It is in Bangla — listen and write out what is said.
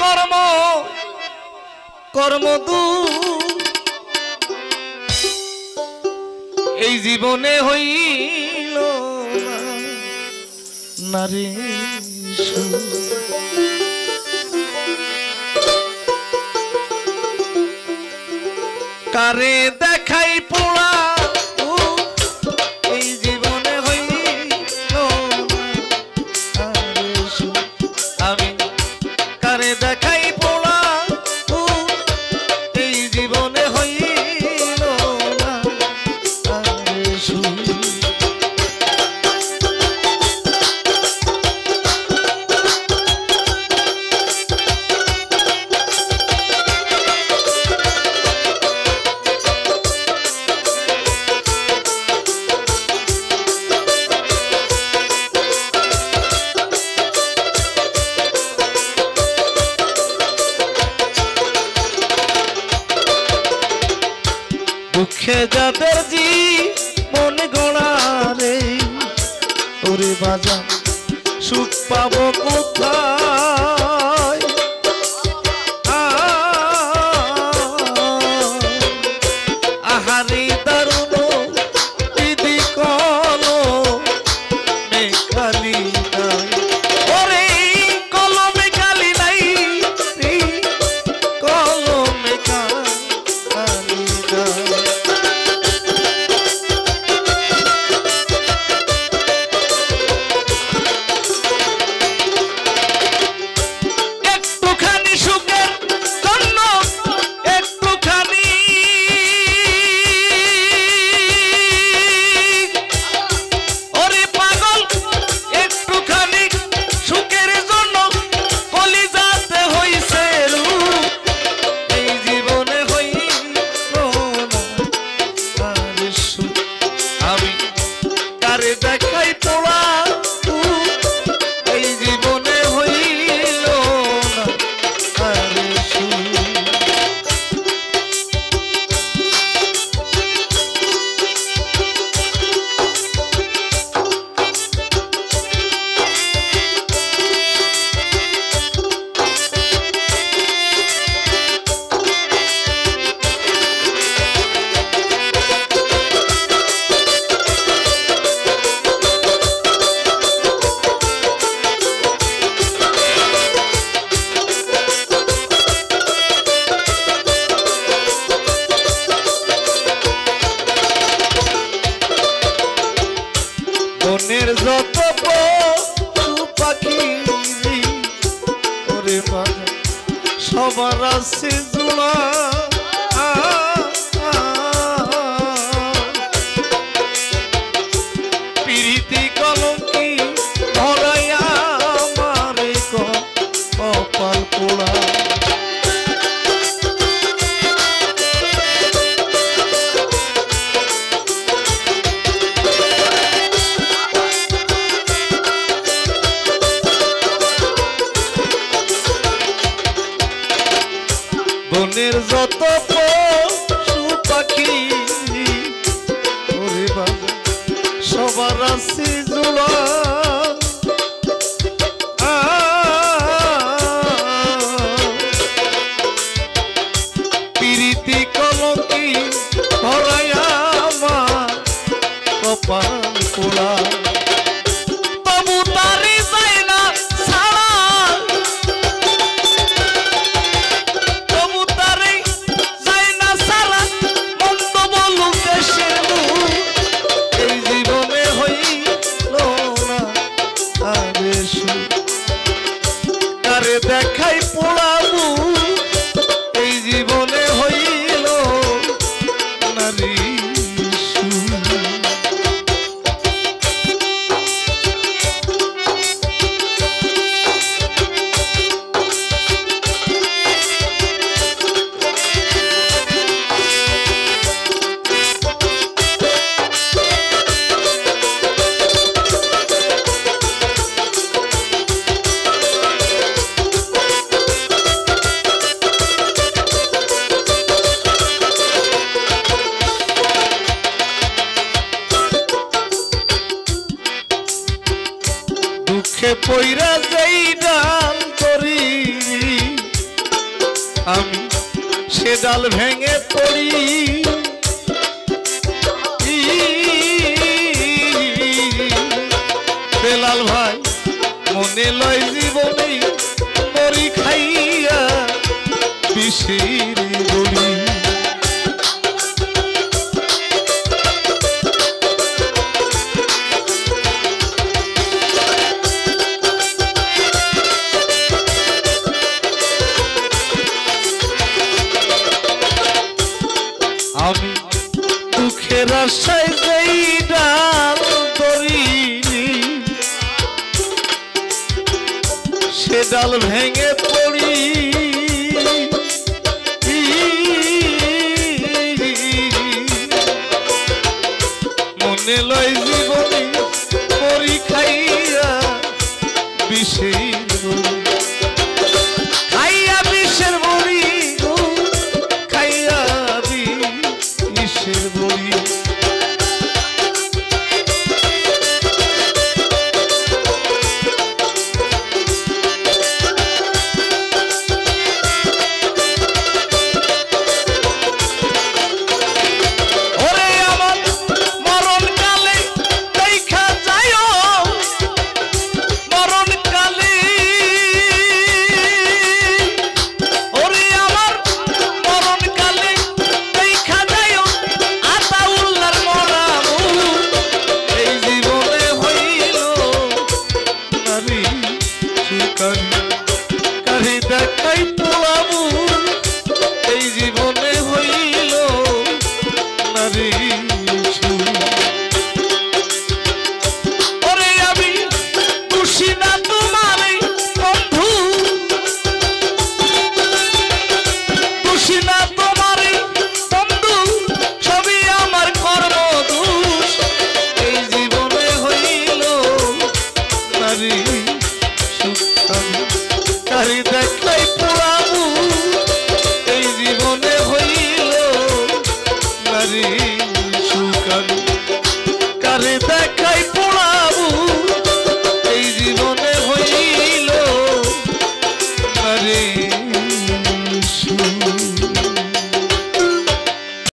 কর্ম কর্ম এই জীবনে হইল নারী কারে দেখাই পোড়া এই জীবনে হইল আমি কারে দেখাই পোড়া এই জীবনে হইল দুঃখে যাদের জীবন গড়া রে ওরে বাজার সুখ পাবো কোথায় আহারি দারুণ দিদি কলো মেঘালি নাই ওরে কলমে কালি নাই কলমে কালি নাই দেখাই পোড়া এই জীবনে হইল বনের যত পশু পাখি ওরে বাবা সবার আছে জোড়া প্রীতি কলঙ্কি ধরাইয়া আমারে কপাল পোড়া বনের যত পশু পাখি ওরে বাবা সবার আছে জোড়া প্রীতি কলঙ্কি ধরাইয়া আমার কপাল পোড়া তবু তারি যায় না ছাড়া দেখাই পোড়াবো এই জীবনে হইল নারী আমি সে ডাল ভেঙে পড়ি বেলাল ভাই মনে লয় জীবনে মরি খাইয়া বিষের বড়ি আমি দুঃখের আশায় যেই ডাল ধরিনি সে ডাল ভেঙে পড়ি মনে লয় জীবনে মরি খাইয়া বিষের বড়ি খাইয়া বিষের বড়ি খাইয়া বিষের বড়ি দেখাই পোলাবু এই জীবনে হইল নারী ওরে আমি খুশি না